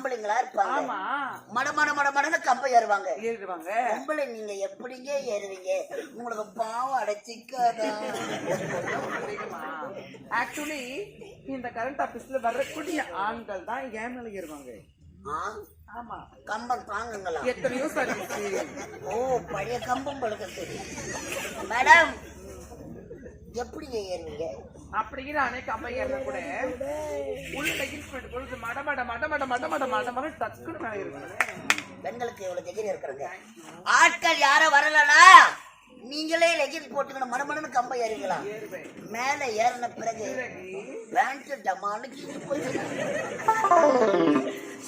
ஆம்பளைங்களா இருப்பாங்க. மட மட மட மடன்னு கம்பை ஏறுவாங்க. பொம்பளை நீங்க எப்படிங்க ஏறுவீங்க? உங்களுக்கு பாவம் அடைச்சிக்காதா? ஆக்சுவலி இந்த கரண்ட் ஆபீஸ்ல வரக்கூடிய ஆண்கள் தான் ஏன் மேல ஏறுவாங்க. ஆமா, கம்பம் தாங்குங்களா? எத்தனையோ சர்வீஸ். ஓ, பழைய கம்பம் படுக்க தெரியும். மேடம் எப்படிங்க ஏறுவீங்க? அப்படிங்கிற அன்னைக்கு கம்பை ஏற கூட உள்ள லெகின்ஸ்மெண்ட் கொடுத்து மட மட மட மட மட மட மட மட டக்குன்னு மேல ஏறுவாங்க. பெண்களுக்கு எவ்வளவு தைரியம் இருக்கிறாங்க. ஆட்கள் யாரும் வரலனா நீங்களே லெகின் போட்டுக்கணும், மடமடன்னு கம்பை ஏறுவீங்களா? மேல ஏறின பிறகு பேண்ட் டமான்னு கீழே போயிடுச்சு.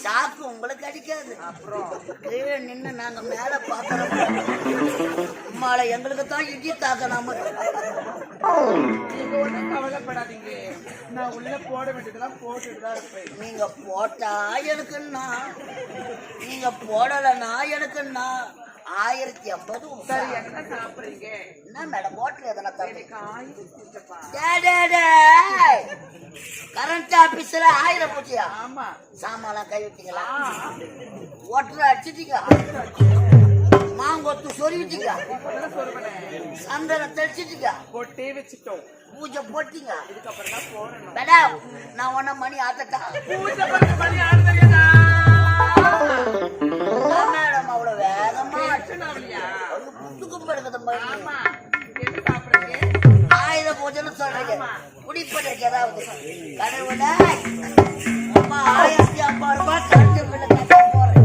சாக்கு உங்களுக்கு அடிக்காது. அப்புறம் கீழே நின்று நாங்க மேல பாக்கிறோம். அம்மால எங்களுக்கு தான் இடி தாக்கணும். நீங்க ஒன்றும் கவலைப்படாதீங்க, நான் உள்ள போட வேண்டியதெல்லாம் போட்டுட்டு தான் இருப்பேன். நீங்க போட்டா எனக்குன்னா, நீங்க போடலன்னா எனக்குன்னா 1050. சரி, என்ன சாப்பிடுறீங்க? என்ன மேடம் ஹோட்டல் எதனா கரண்ட் ஆபீஸ்ல 1000 பூச்சியா? ஆமா. சாமான் கை விட்டீங்களா? ஓட்டர் அடிச்சிட்டீங்க, மாங்கொத்து சொருவிட்டீங்க, சந்தனம் தெளிச்சிட்டீங்க, பொட்டே வச்சுட்டோம், பூஜை போட்டீங்க. இதுக்கப்புறம் தான் போடணும். மேடம் நான் ஒன்ன மணி ஆத்தட்டா? பூஜை பண்ண மணி ஆடுறியா மேடம்? அவ்வளவு வேகமா புத்துக்கும் படுக்குது. என்ன சாப்பிடுறீங்க? 1000 பூஜைன்னு சொல்றீங்க. குடிப்பதற்கு ஏதாவது கடவுளே அம்மா 1050 ரூபாய் கட்டு பிள்ளை கட்ட போறேன்.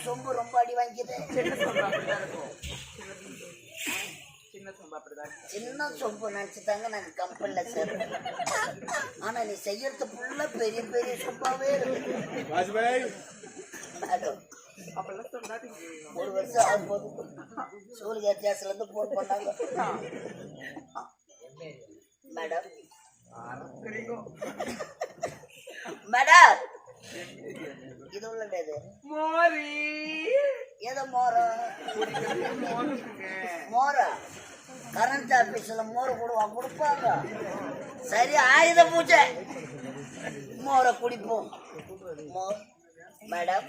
சொம்பு ரொம்ப அடி வாங்கிது. சின்ன சொம்பு நினைச்சுட்டாங்க நாங்க கம்பெனில சேர்ந்தோம். ஆனா நீ செய்யறது ஃபுல்லா பெரிய பெரிய சொம்பாவே இருக்கு. ஒரு வருஷம் ஆகும் போது சூரிய வித்தியாசத்துல இருந்து போன் பண்ணாங்க. மேடம் மேடம் இது உள்ளது மோரி. ஏதோ மோரா? மோரா கரண்ட் ஆபீஸ்ல மோர கொடுப்பாங்க. சரி, 1000 பூஜை மோர குடிப்போம். மேடம்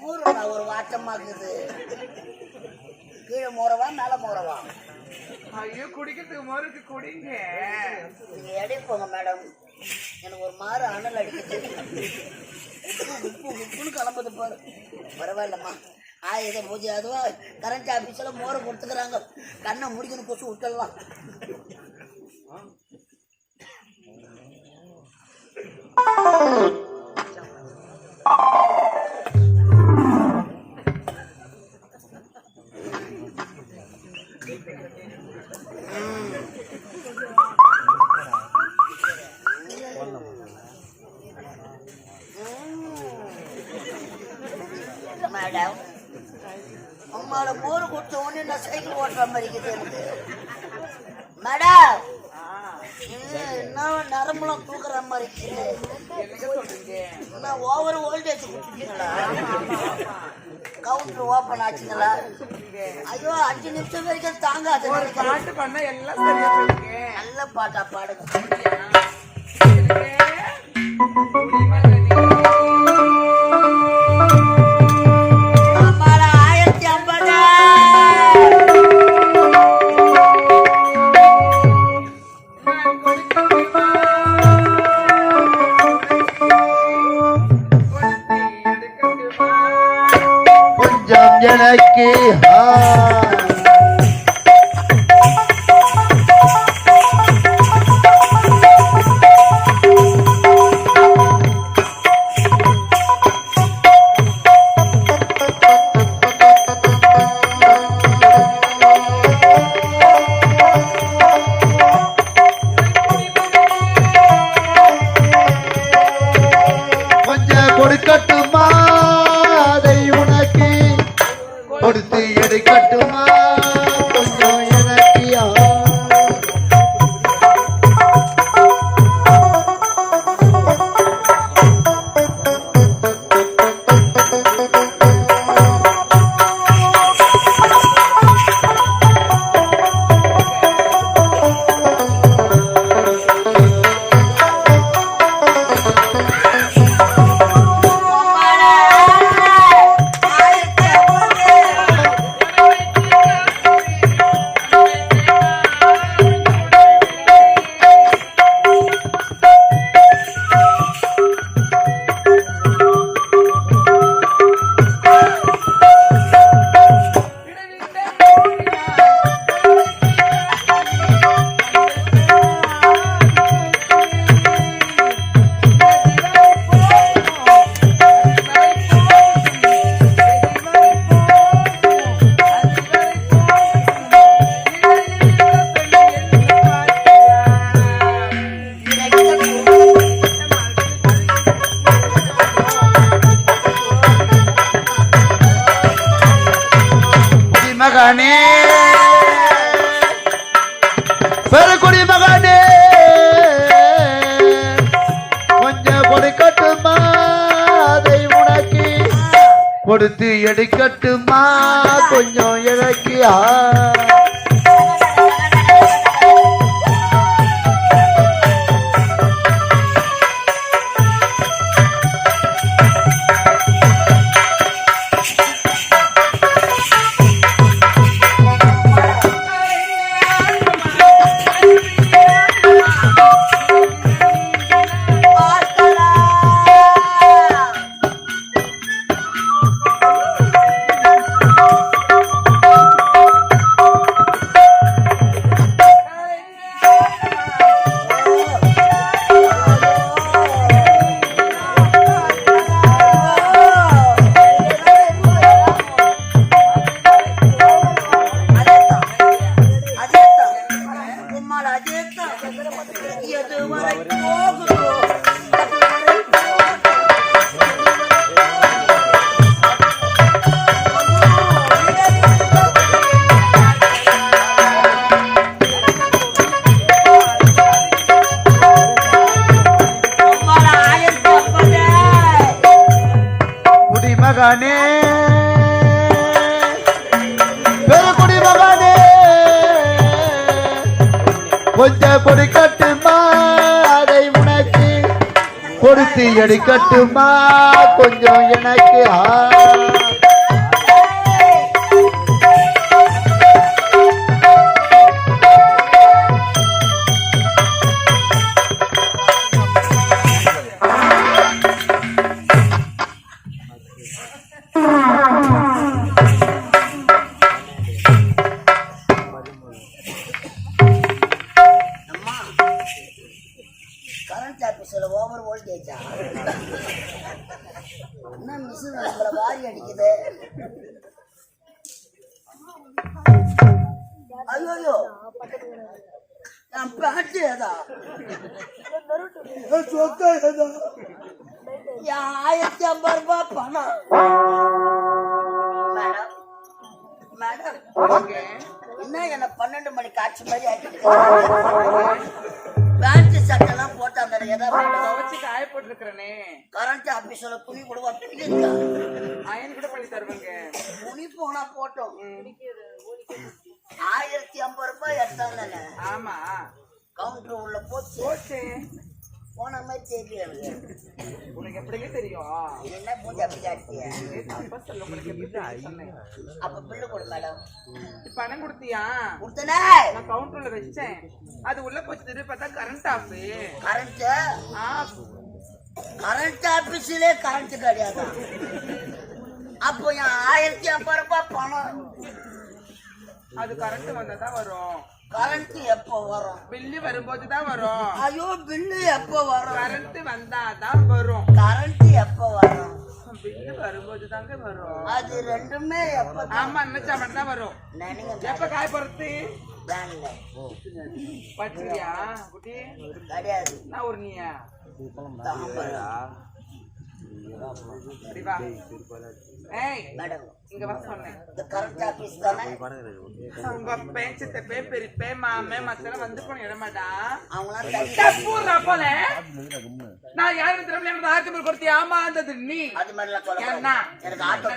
மோர ஒரு வாட்டமாக்குது. கீழே மோரவா மேல மோரவா? ஐயோ, குடிக்கிறதுக்கு மோருக்கு குடிங்க. நீங்க எடைப்போங்க மேடம், எனக்கு ஒரு மாறு அனல் அடிக்குது. உப்பு உப்புன்னு கிளம்புது பாரு. பரவாயில்லம்மா, 1000 பூஜை. அதுவா கரண்ட் ஆபீஸ்ல மோரை கொடுத்துக்கிறாங்க. கண்ணை முடிக்கணும், கொசு விட்டுடலாம். மேடம் அம்மாவோட மோரு கொடுத்த உடனே நான் சைக்கிள் ஓட்டுற மாதிரி இருக்குது எனக்கு. மேடம் என்ன நரம்புலாம் தூக்குற மாதிரி இருக்குது. நான் ஓவர் வோல்டேஜ் கொடுத்துட்டீங்களா? கவுண்டர் ஓப்பன் ஆச்சுங்களா? ஐயோ 5 நிமிஷம் வரைக்கும் தாங்காது. பாட்டு பண்ண எல்லாம் சரியா போயிருக்கு. நல்ல பாட்டா பாடுங்க. எனக்கு கொஞ்சம் கொடுக்கட்டுமா? அதை உனக்கு கொடுத்து எடுக்கட்டுமா? கொஞ்சம் மகனே பெருக்குடி மகனே கொஞ்சம் கொடுக்கட்டுமா அதை உனக்கு கொடுத்து எடுக்கட்டுமா கொஞ்சம் எனக்கு மகனே பெருக்குடி மகனே கொஞ்சம் கொடுக்கட்டுமா அதை உனக்கு கொடுத்து எடுக்கட்டுமா கொஞ்சம் எனக்கு கரண்ட் ஆபீஸ்ல ஓவர் வோல்டேஜா என்ன மிஷின் நம்மள வாரி அடிக்குது ஐயோ நான் பாட்டு ஏதா சொத்தா ஏதா 1050 ரூபாய் பணம் மேடம் மேடம் என்ன என்ன 12 மணி காட்சி மாதிரி ஆக்கிட்டு பேண்ட் சட்டெல்லாம் போட்டு அந்த துவைச்சு காய போட்டுருக்கிறனே கரண்ட் ஆபீஸ்ல துணி கூட அயன் கூட பண்ணி தருவாங்க துணி போனா போட்டோம் 1050 ரூபாய் எடுத்தாங்க ஆமா கவுண்டர் உள்ள போச்சு போன மாதிரி தெரியல உனக்கு எப்படிங்க தெரியும் என்ன மூஞ்சி அப்படி ஆட்டிய அப்ப பில்லு கொடு மேடம் பணம் கொடுத்தியா கொடுத்தனே நான் கவுண்டர்ல வச்சேன் அது உள்ள போச்சு பார்த்தா கரண்ட் ஆஃப் கரண்ட் ஆபீஸ்லயே கரண்ட் கிடையாது அப்போ 1050 ரூபாய் பணம் அது கரண்ட் வந்தாதான் வரும் கரண்ட் எப்போ வரும் பில்லு வரும்போதுதான் வரும் ஐயோ பில்லு எப்போ வரும் கரண்ட் வந்தாதான் வரும் கரண்ட் எப்போ வரும் பில்லு வரும்போதுதாங்க வரும் அது ரெண்டுமே எப்ப ஆமா நினைச்சா மட்டும் தான் வரும் எப்ப காய போறது பச்சரியா குட்டி கிடையாது நான் ஒரு நீயா மேடம் இங்க வர சொன்னேன் இந்த கரண்ட் ஆபீஸ் தானே உங்க பேச்சத்தை பெரிப்பே மாமே மத்தெல்லாம் வந்து போன இடமாடா அவங்களாம் போல நான் யாரும் திரும்ப ஆர்த்தி கொடுத்தி ஆமா அந்த நீ அது மாதிரிலாம் சொல்ல என்ன எனக்கு ஆட்டோ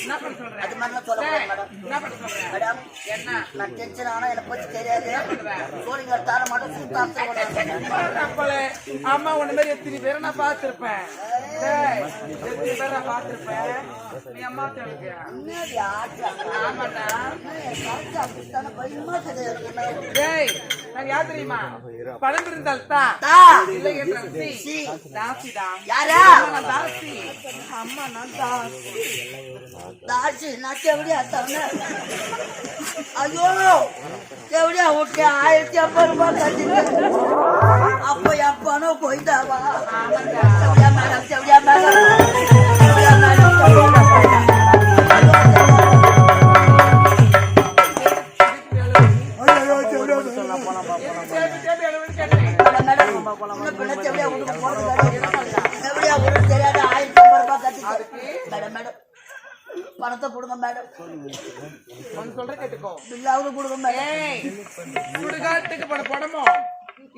என்ன பண்ண சொல்றேன் அது மாதிரிலாம் சொல்ல மேடம் என்ன பண்ண சொல்றேன் மேடம் என்ன நான் டென்ஷன் ஆனா எனக்கு பத்தி தெரியாது சோழிங்க தார மாட்டோம் சுத்தாசை அம்மா உன்ன மாதிரி எத்தனை பேரை நான் பார்த்திருப்பேன் எத்தனை பேரை நான் பார்த்திருப்பேன் நீ அம்மா சொல்லுங்க ஆமாடா கரண்ட் ஆபீஸ் தானே பயமா தெரியாது நான் யார் தெரியுமா பணம் இருந்தால் இல்லை என்ற தாசிதான் யாரா தாசி அம்மா நான் தாசி தாசி நான் செவடியா தவணை ஐயோ செவடியா விட்டு 1050 ரூபாய் கட்டிட்டு அப்ப என் பணம் போயிட்டாவா செவடியா மேடம் செவடியா மேடம் செவடியா மேடம் பணத்தை கொடுங்க மேடம் ஒன்னு சொல்ற கேட்டுக்கோ. பில்லாவது கொடுக்க மேடம். ஏய், சுடுகாட்டுக்கு போன பணமோ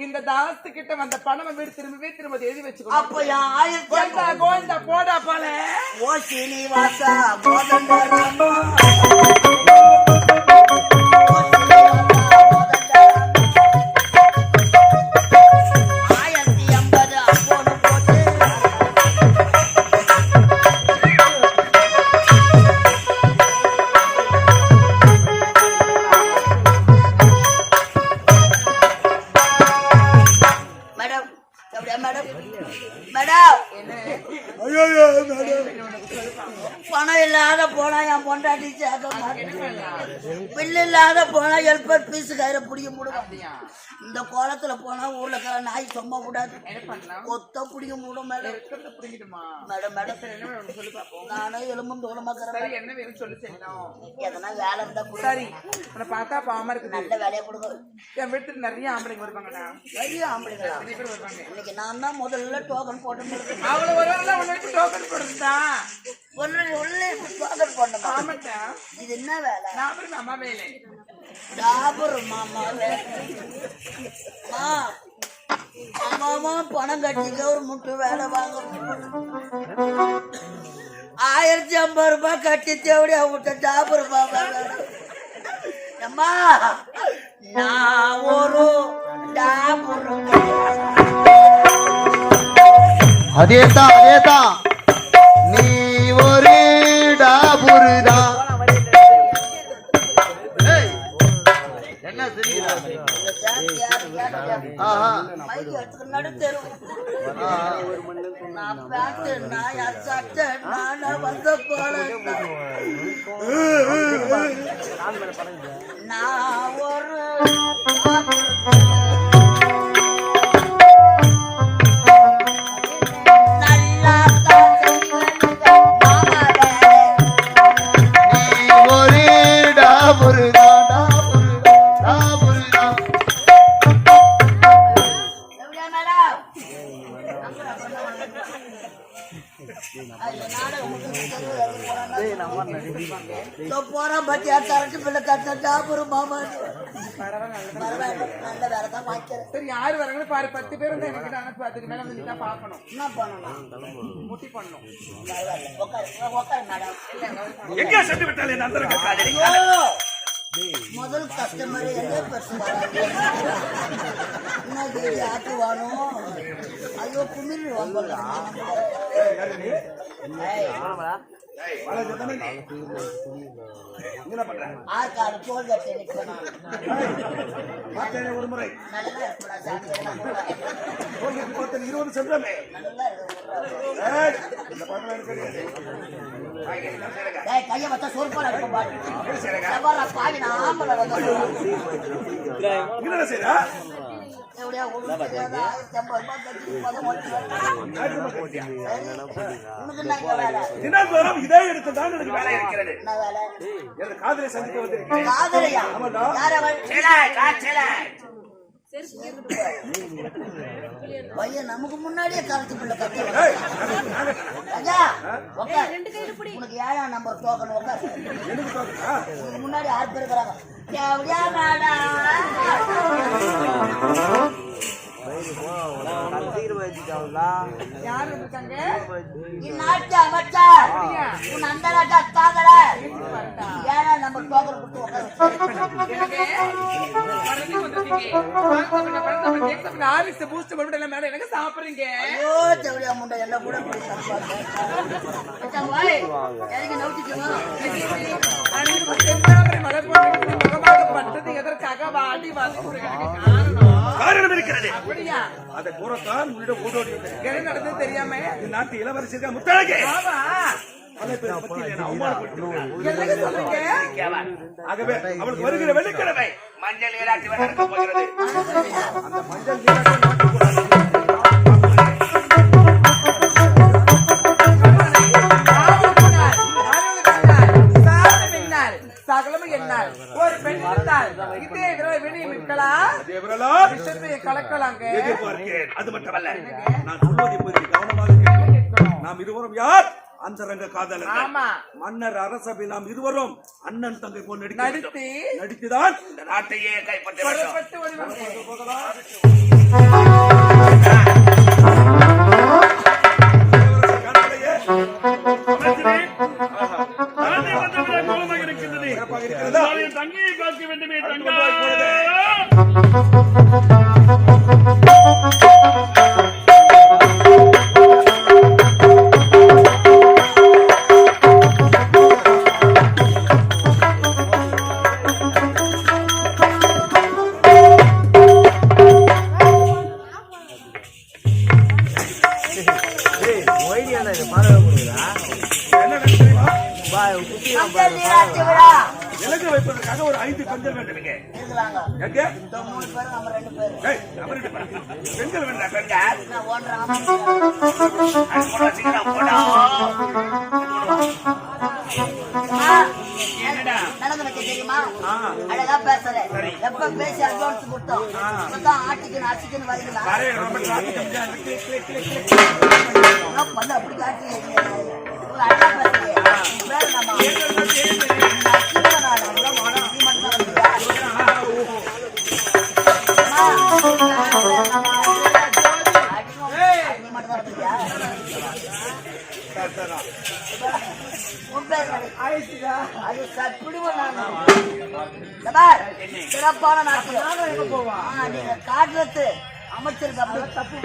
இந்த தாஸ்து கிட்ட வந்த பணம் வீடு திரும்ப எழுதி வச்சுக்கோ. அப்ப என் ஆயிரத்தி கோவிந்தா போடா போல. ஓ சீனிவாசா கோதண்டராமா பணம் இல்லாத போனா என் பொண்டாட்டி சேர்க்க மாட்டேன். பில்லு இல்லாத போனா ஹெல்பர் பீஸு கயிறை பிடிக்க முடியும். இந்த கோலத்துல போனா ஊர்ல இருக்கிற நாய் சும்மா கூடாது, கொத்த பிடிக்க முடியும் மேடம். மேடம் மேடம் சொல்லி பாப்போம். நானும் எலும்பும் தோலமாக்கிறேன். என்ன வேணும் சொல்லி செய்யணும். எதனா வேலை இருந்தா சரி. உன்னை பார்த்தா பாவமா இருக்கு. நல்ல வேலையை கொடுக்க. என் வீட்டுக்கு நிறைய ஆம்பளைங்க வருவாங்கண்ணா. நிறைய ஆம்பளைங்களா? வருவாங்க. இன்னைக்கு நான் தான் முதல்ல டோக்கன் போட்டு அவ்வளவு வருவாங்க. உனக்கு டோக்கன் போடுறதுதான் டோக்கன் போடணும். ஆமாட்டா. இது என்ன வேலை? நான் அம்மா வேலை. டாபர் மாமா அம்மாமா பணம் கட்டிக்க ஒரு முட்டு வேலை வாங்க 1050 ரூபாய் கட்டி தேவடியா விட்ட டாபர் மாமா அம்மா நான் ஒரு டாபர். அதேதான் நீ ஒரு டாபுருதான். என்ன நடுத்தரு நான் பேட்டு நான் சட்டை நான் வந்த போல நான் ஒரு போறா பட்டியா கரெக்ட் பிள்ளை கட்டினா ஒரு மாமா நல்ல வேலை தான் வாங்கிக்கிறேன். சரி, யாரு வராங்கன்னு பாரு. 10 பேர் வந்து எனக்கு அனுப்பு. அதுக்கு மேல வந்து நீதான் பாக்கணும். என்ன பண்ணணும்? முட்டி பண்ணணும். எங்க சென்று விட்டாலே நண்பர்கள் காதலி முதல் கஸ்டமர் எங்க பர்சன் ஆக்குவானோ? ஐயோ குமிழ் வம்பலாம். ஆற்காடு தோல் கட்டி நிற்கணும். ஒரு முறை நல்லா இருக்கணும். 20 சென்றமே நல்லா கைய வச்சா சொற்பால இருக்கும் பாட்டு பாவி நான் ஆம்பளை என்ன செய்யறா எப்படியா 1050 தினந்தோறும் இதே எடுத்து தான் எனக்கு வேலை இருக்கிறது. என்ன வேலை? எனது காதலை சந்தித்து வந்திருக்கிறேன். காதலையா? யார் அவள்? பையன் நமக்கு முன்னாடியே கருத்து பிள்ளை கட்டி உனக்கு 7ஆம் நம்பர் டோக்கன் உட்காரு. உனக்கு முன்னாடி 6 பேர் இருக்கிறாங்க. யாரு இருக்காங்க? இந்நாட்டு அமைச்சர் உன் அந்த நாட்டா காதல 7ஆம் நம்பர் டோக்கன் கொடுத்து எனக்கு சாப்பிடுறீங்க. ஐயோ செவடியா முண்டை என்ன கூட பட்டது எதற்காக வாடி வந்து காரணம் இருக்கிறது. அப்படியா? அதை கூறத்தான் உன்னிடம் ஓடோடி என்ன நடந்தது தெரியாம நாட்டு இளவரசி முத்தழகே ஆமா ஆகவே அவளுக்கு வருகிற வெள்ளிக்கிழமை மஞ்சள் நீராட்டி நடக்க போகிறது. அந்த மஞ்சள் சகலமும் என்னால் ஒரு பெண் இருந்தால் இதே விரலை வெளியே மிக்கலா கலக்கலாங்க. அது மட்டுமல்ல, நான் சொல்வதை பற்றி கவனமாக கேட்கணும். நாம் இருவரும் யார்? அந்தரங்க காதலர்கள் ஆமா மன்னர் அரசபை நாம் இருவரும் அண்ணன் தங்கை போல் நடித்து நடித்துதான் இந்த நாட்டையே கைப்பற்ற வேண்டும். புறப்பட்டு வருவோம். போகலாம். தங்கையை பார்க்க வேண்டுமே தங்கா மஞ்சள் நீராட்டு விழா இலக்கு வைப்பதற்காக ஒரு 5 பெண்கள் வேண்டுங்க. இருக்கிறாங்க. எங்க? 3 பேர் நம்ம 2 பேர். ஏய், நம்ம 2 பேர். பெண்கள் வேண்டாம், பெண்கள். நான் ஓடுறேன். அது போடா, சீக்கிரம் போடா. நடந்து வைக்க தெரியுமா? அழகா பேசுறேன். எப்ப பேசி அட்வான்ஸ் கொடுத்தோம். இப்பதான் ஆட்டிக்குன்னு வரீங்களா? அரே, ரொம்ப traffic ஜாம் இருக்கு. Click, click, click. பண்ண அப்படி காட்டுறீங்க. அழகா பேசுறீங்க. வேற நம்ம சிறப்பான நாட்டியம் காட்டுறது அமைச்சருக்கு அப்படி தப்பு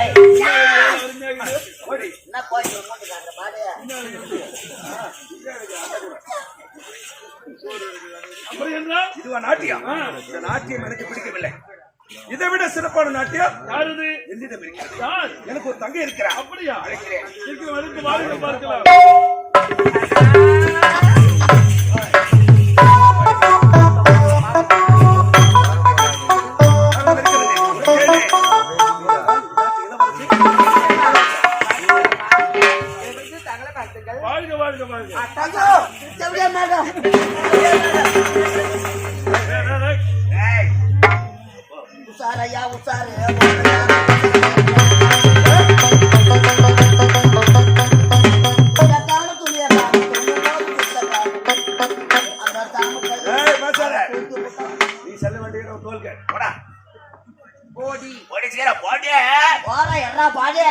ஏய், ஓடி. என்ன கோயில் மூட்டு காட்டுற பாடு? அப்படி என்றால் இதுவா நாட்டியம்? இந்த நாட்டியம் எனக்கு பிடிக்கவில்லை. இதை விட சிறப்பான நாட்டியம் யாருது? என்னிடம் இருக்கிறது. யார்? எனக்கு ஒரு தங்கை இருக்கிறார். அப்படியா? அழைக்கிறேன். இருக்கிற வரைக்கும் வாருங்க பார்க்கலாம். அவள் இருக்கிறது. கேளு. வாழ்க வாழ்க வாழ்க. ஐயோ, செவிலியா மேடம். ஏய், உஷாரையா, உஷாரு. இந்த கால துணியை காணும், இந்த காலம். அந்த தாமரை ஏய், பேசாத. நீ செல்ல வேண்டிய இடம் தோல்க. போடா. போடி ஓடி சீக்கிரம் போடி. போற எல்லா பாடு